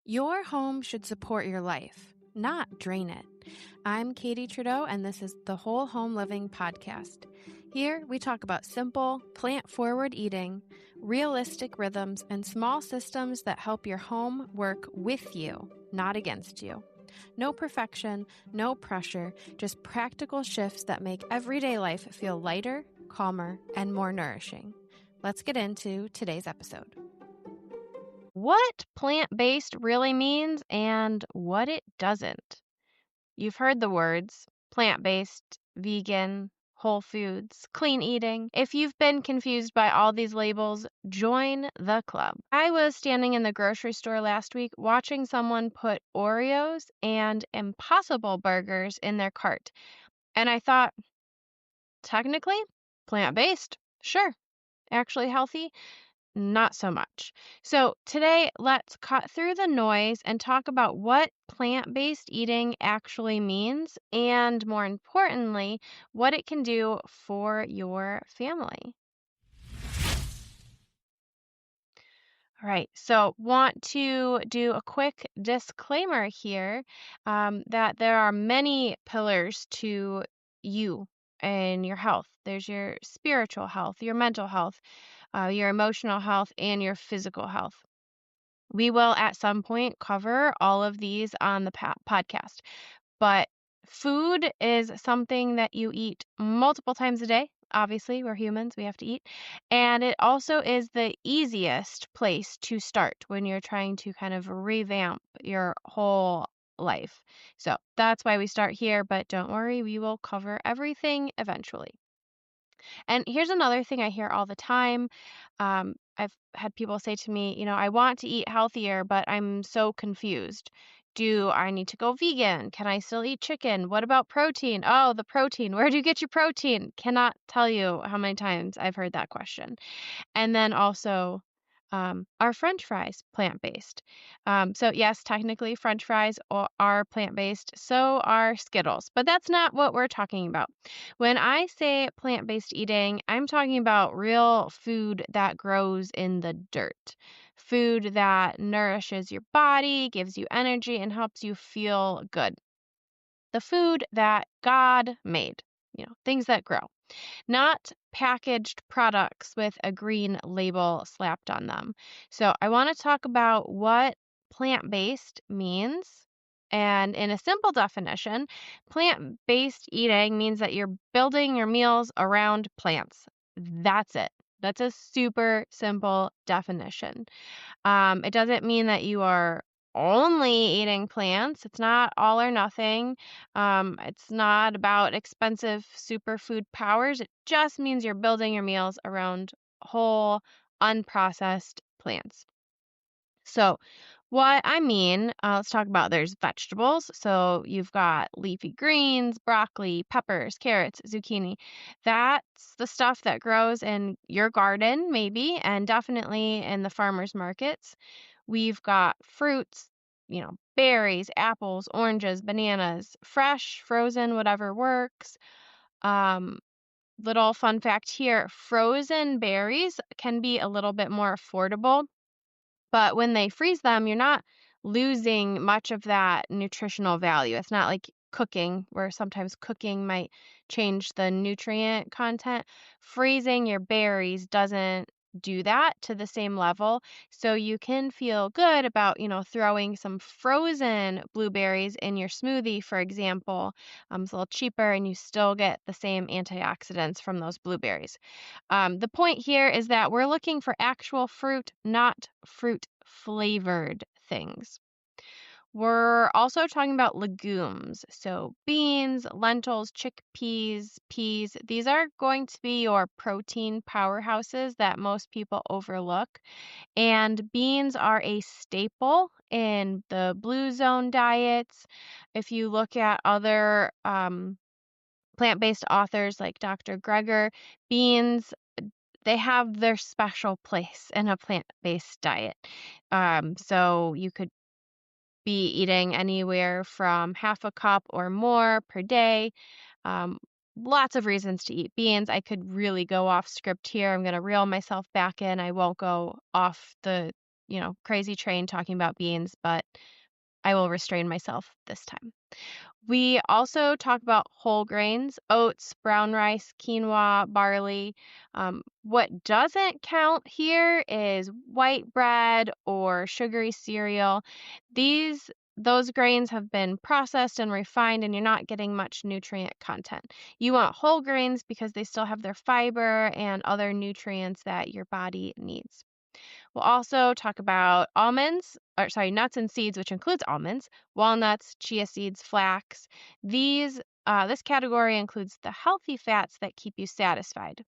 Your home should support your life, not drain it. I'm Katie Trudeau, and this is the Whole Home Living Podcast. Here, we talk about simple, plant forward eating, realistic rhythms, and small systems that help your home work with you, not against you. No perfection, no pressure, just practical shifts that make everyday life feel lighter, calmer, and more nourishing. Let's get into today's episode. What plant-based really means and what it doesn't. You've heard the words plant-based, vegan, whole foods, clean eating. If you've been confused by all these labels, join the club. I was standing in the grocery store last week watching someone put Oreos and Impossible burgers in their cart. And I thought, technically, plant-based, sure. Actually healthy? Not so much. So today, let's cut through the noise and talk about what plant-based eating actually means, and more importantly, what it can do for your family. All right, so want to do a quick disclaimer here that there are many pillars to you and your health. There's your spiritual health, your mental health, your emotional health, and your physical health. We will at some point cover all of these on the podcast, but food is something that you eat multiple times a day. Obviously, we're humans, we have to eat. And it also is the easiest place to start when you're trying to kind of revamp your whole life. So that's why we start here, but don't worry, we will cover everything eventually. And here's another thing I hear all the time. I've had people say to me, I want to eat healthier, but I'm so confused. Do I need to go vegan? Can I still eat chicken? What about protein? Oh, the protein. Where do you get your protein? Cannot tell you how many times I've heard that question. And then also, are French fries plant-based? So yes, technically French fries are plant-based, so are Skittles, but that's not what we're talking about. When I say plant-based eating, I'm talking about real food that grows in the dirt. Food that nourishes your body, gives you energy, and helps you feel good. The food that God made, things that grow, not packaged products with a green label slapped on them. So I want to talk about what plant-based means. And in a simple definition, plant-based eating means that you're building your meals around plants. That's it. That's a super simple definition. It doesn't mean that you are only eating plants. It's not all or nothing. It's not about expensive superfood powers. It just means you're building your meals around whole, unprocessed plants. So, what I mean, let's talk about there's vegetables. So, you've got leafy greens, broccoli, peppers, carrots, zucchini. That's the stuff that grows in your garden, maybe, and definitely in the farmers markets. We've got fruits, berries, apples, oranges, bananas, fresh, frozen, whatever works. Um, Little fun fact here, frozen berries can be a little bit more affordable, but when they freeze them, you're not losing much of that nutritional value. It's not like cooking, where sometimes cooking might change the nutrient content. Freezing your berries doesn't do that to the same level. So you can feel good about, throwing some frozen blueberries in your smoothie, for example. It's a little cheaper and you still get the same antioxidants from those blueberries. The point here is that we're looking for actual fruit, not fruit flavored things. We're also talking about legumes. So beans, lentils, chickpeas, peas, these are going to be your protein powerhouses that most people overlook. And beans are a staple in the blue zone diets. If you look at other plant-based authors like Dr. Greger, beans, they have their special place in a plant-based diet. So you could be eating anywhere from half a cup or more per day. Um, Lots of reasons to eat beans. I could really go off script here. I'm going to reel myself back in. I won't go off the crazy train talking about beans, but I will restrain myself this time. We also talk about whole grains, oats, brown rice, quinoa, barley. What doesn't count here is white bread or sugary cereal. Those grains have been processed and refined, and you're not getting much nutrient content. You want whole grains because they still have their fiber and other nutrients that your body needs. We'll also talk about nuts and seeds, which includes almonds, walnuts, chia seeds, flax. This category includes the healthy fats that keep you satisfied.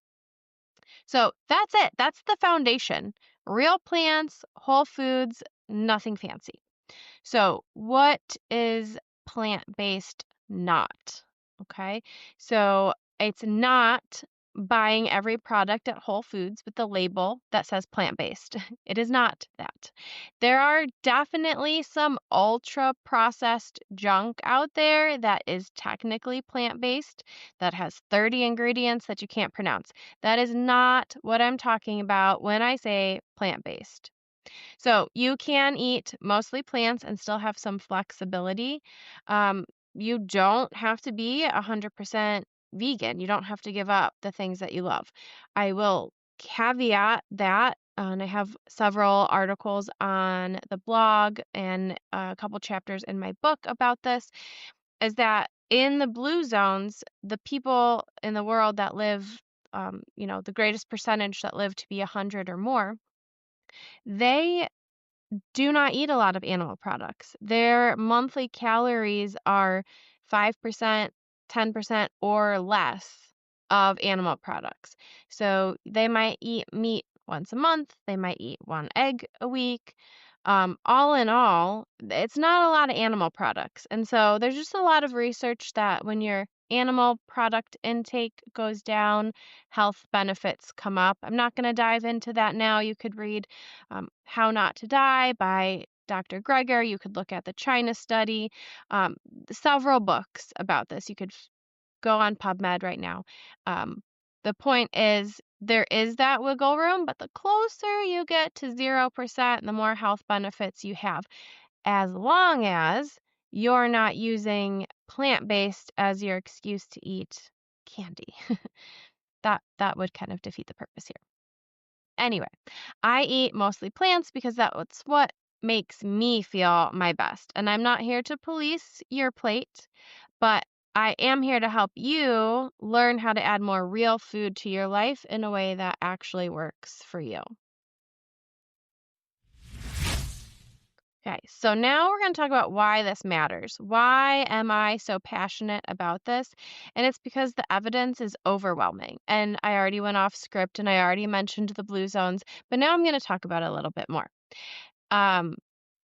So that's it. That's the foundation. Real plants, whole foods, nothing fancy. So what is plant-based not? Okay, so it's not buying every product at Whole Foods with the label that says plant-based. It is not that. There are definitely some ultra-processed junk out there that is technically plant-based that has 30 ingredients that you can't pronounce. That is not what I'm talking about when I say plant-based. So you can eat mostly plants and still have some flexibility. Um, you don't have to be 100% vegan. You don't have to give up the things that you love. I will caveat that, and I have several articles on the blog and a couple chapters in my book about this, is that in the blue zones, the people in the world that live, the greatest percentage that live to be 100 or more, they do not eat a lot of animal products. Their monthly calories are 5%, 10%, or less of animal products. So they might eat meat once a month, they might eat one egg a week. All in all, it's not a lot of animal products. And so there's just a lot of research that when your animal product intake goes down, health benefits come up. I'm not going to dive into that now. You could read How Not to Die by Dr. Greger. You could look at the China study, several books about this. You could go on PubMed right now. The point is there is that wiggle room, but the closer you get to 0%, the more health benefits you have, as long as you're not using plant-based as your excuse to eat candy. That would kind of defeat the purpose here. Anyway, I eat mostly plants because that's what makes me feel my best. And I'm not here to police your plate, but I am here to help you learn how to add more real food to your life in a way that actually works for you. Okay, so now we're going to talk about why this matters. Why am I so passionate about this? And it's because the evidence is overwhelming. And I already went off script and I already mentioned the blue zones, but now I'm going to talk about it a little bit more.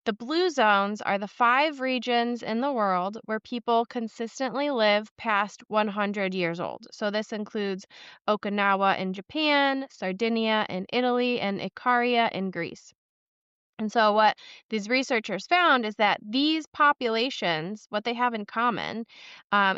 The blue zones are the 5 regions in the world where people consistently live past 100 years old. So this includes Okinawa in Japan, Sardinia in Italy, and Ikaria in Greece. And so what these researchers found is that these populations, what they have in common,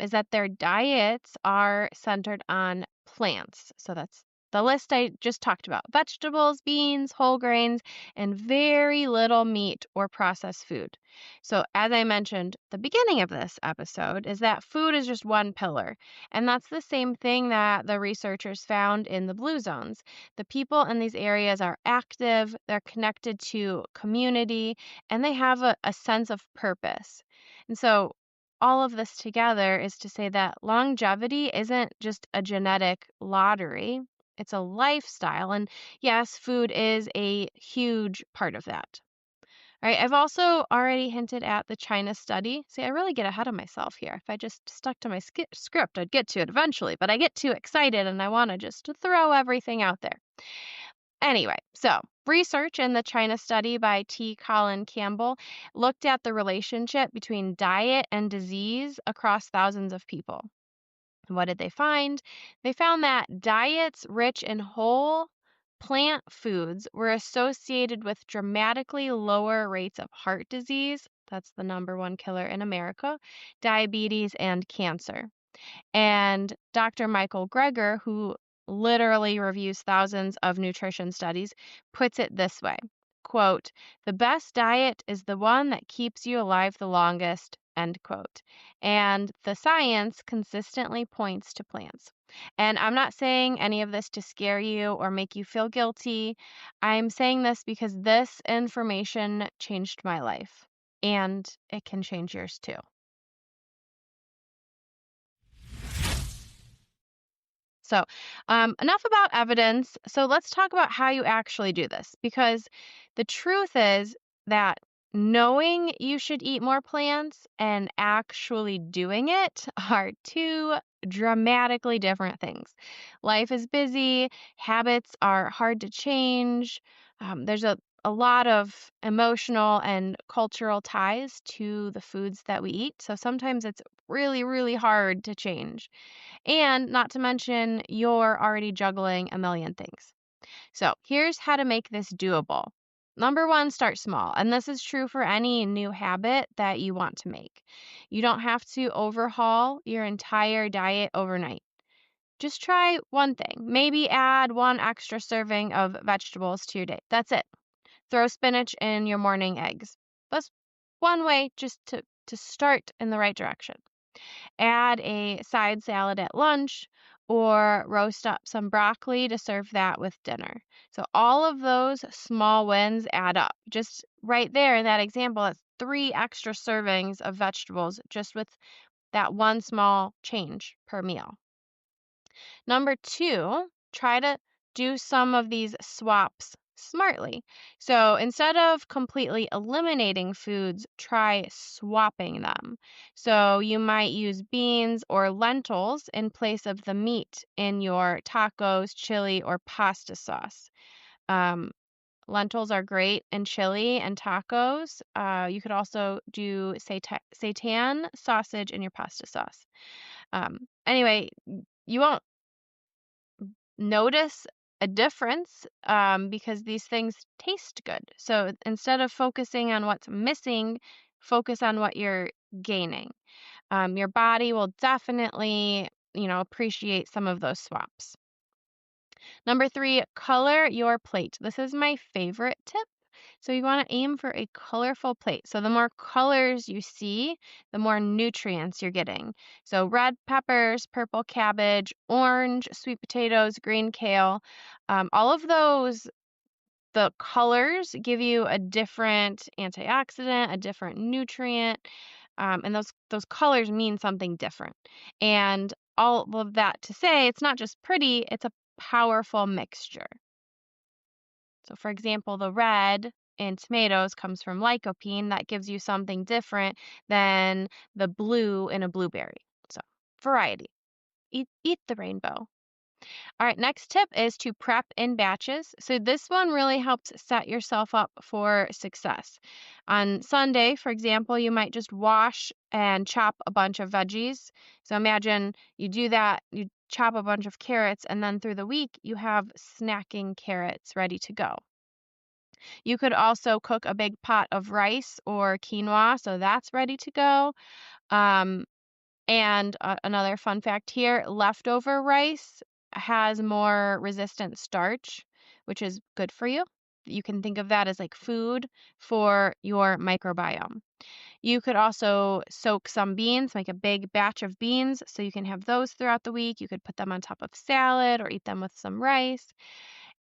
is that their diets are centered on plants. So that's the list I just talked about: vegetables, beans, whole grains, and very little meat or processed food. So as I mentioned at the beginning of this episode, is that food is just one pillar. And that's the same thing that the researchers found in the blue zones. The people in these areas are active, they're connected to community, and they have a sense of purpose. And so all of this together is to say that longevity isn't just a genetic lottery, it's a lifestyle. And yes, food is a huge part of that. All right, I've also already hinted at the China study. See, I really get ahead of myself here. If I just stuck to my script, I'd get to it eventually, but I get too excited and I want to just throw everything out there. Anyway, so research in the China study by T. Colin Campbell looked at the relationship between diet and disease across thousands of people. What did they find? They found that diets rich in whole plant foods were associated with dramatically lower rates of heart disease. That's the #1 killer in America, diabetes, and cancer. And Dr. Michael Greger, who literally reviews thousands of nutrition studies, puts it this way. quote, "The best diet is the one that keeps you alive the longest," end quote. And the science consistently points to plants. And I'm not saying any of this to scare you or make you feel guilty. I'm saying this because this information changed my life, and it can change yours too. So, enough about evidence. So, let's talk about how you actually do this, because the truth is that knowing you should eat more plants and actually doing it are two dramatically different things. Life is busy, habits are hard to change. There's a lot of emotional and cultural ties to the foods that we eat. So, sometimes it's really, really hard to change. And not to mention, you're already juggling a million things. So here's how to make this doable. Number one, start small. And this is true for any new habit that you want to make. You don't have to overhaul your entire diet overnight. Just try one thing. Maybe add one extra serving of vegetables to your day. That's it. Throw spinach in your morning eggs. That's one way just to start in the right direction. Add a side salad at lunch, or roast up some broccoli to serve that with dinner. So all of those small wins add up. Just right there in that example, that's 3 extra servings of vegetables just with that one small change per meal. Number two, try to do some of these swaps smartly. So instead of completely eliminating foods, try swapping them. So you might use beans or lentils in place of the meat in your tacos, chili, or pasta sauce. Um, Lentils are great in chili and tacos. You could also do seitan sausage in your pasta sauce. Anyway, you won't notice a difference because these things taste good. So instead of focusing on what's missing, focus on what you're gaining. Your body will definitely, appreciate some of those swaps. Number three, color your plate. This is my favorite tip. So you want to aim for a colorful plate. So the more colors you see, the more nutrients you're getting. So red peppers, purple cabbage, orange, sweet potatoes, green kale, all of those, the colors give you a different antioxidant, a different nutrient, and those colors mean something different. And all of that to say, it's not just pretty, it's a powerful mixture. So for example, the red in tomatoes comes from lycopene. That gives you something different than the blue in a blueberry. So variety. Eat the rainbow. All right, next tip is to prep in batches. So this one really helps set yourself up for success. On Sunday, for example, you might just wash and chop a bunch of veggies. So imagine you do that, you chop a bunch of carrots, and then through the week, you have snacking carrots ready to go. You could also cook a big pot of rice or quinoa, so that's ready to go. Um, and another fun fact here, leftover rice has more resistant starch, which is good for you. You can think of that as like food for your microbiome. You could also soak some beans, make a big batch of beans, so you can have those throughout the week. You could put them on top of salad or eat them with some rice.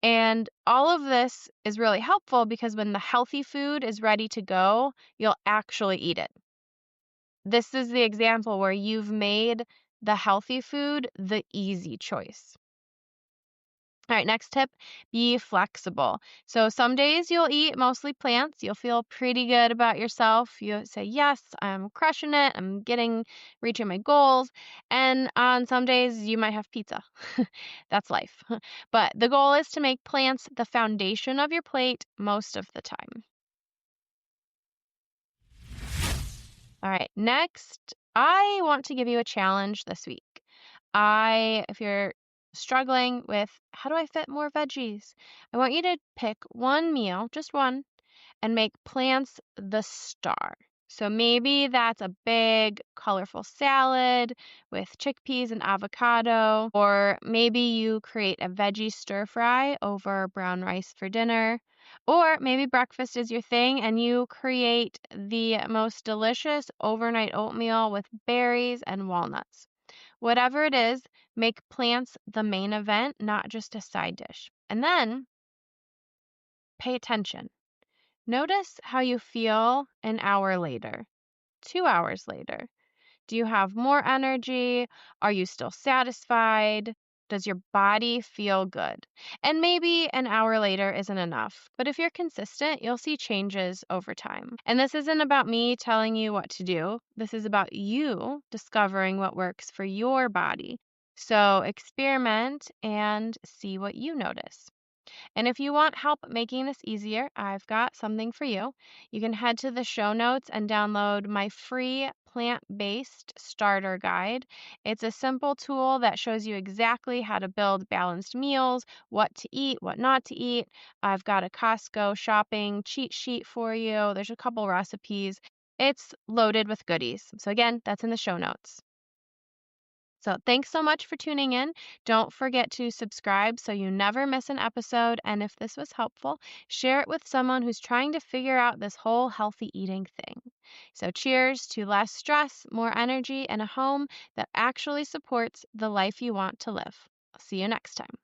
And all of this is really helpful because when the healthy food is ready to go, you'll actually eat it. This is the example where you've made the healthy food the easy choice. All right, next tip, be flexible. So some days you'll eat mostly plants. You'll feel pretty good about yourself. You say, yes, I'm crushing it. Reaching my goals. And on some days you might have pizza. That's life. But the goal is to make plants the foundation of your plate most of the time. All right, next, I want to give you a challenge this week. If you're struggling with how do I fit more veggies, I want you to pick one meal, just one, and make plants the star. So maybe that's a big, colorful salad with chickpeas and avocado, or maybe you create a veggie stir fry over brown rice for dinner. Or maybe breakfast is your thing and you create the most delicious overnight oatmeal with berries and walnuts. Whatever it is, make plants the main event, not just a side dish. And then pay attention. Notice how you feel an hour later, 2 hours later. Do you have more energy? Are you still satisfied? Does your body feel good? And maybe an hour later isn't enough, but if you're consistent, you'll see changes over time. And this isn't about me telling you what to do. This is about you discovering what works for your body. So experiment and see what you notice. And if you want help making this easier, I've got something for you. You can head to the show notes and download my free plant-based starter guide. It's a simple tool that shows you exactly how to build balanced meals, what to eat, what not to eat. I've got a Costco shopping cheat sheet for you. There's a couple recipes. It's loaded with goodies. So again, that's in the show notes. So thanks so much for tuning in. Don't forget to subscribe so you never miss an episode. And if this was helpful, share it with someone who's trying to figure out this whole healthy eating thing. So cheers to less stress, more energy, and a home that actually supports the life you want to live. I'll see you next time.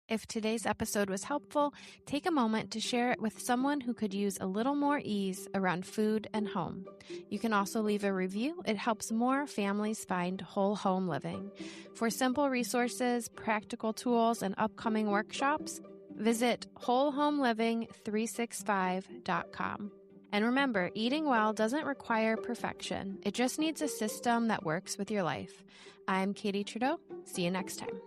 If today's episode was helpful, take a moment to share it with someone who could use a little more ease around food and home. You can also leave a review. It helps more families find whole home living. For simple resources, practical tools, and upcoming workshops, visit wholehomeliving365.com. And remember, eating well doesn't require perfection. It just needs a system that works with your life. I'm Katie Trudeau. See you next time.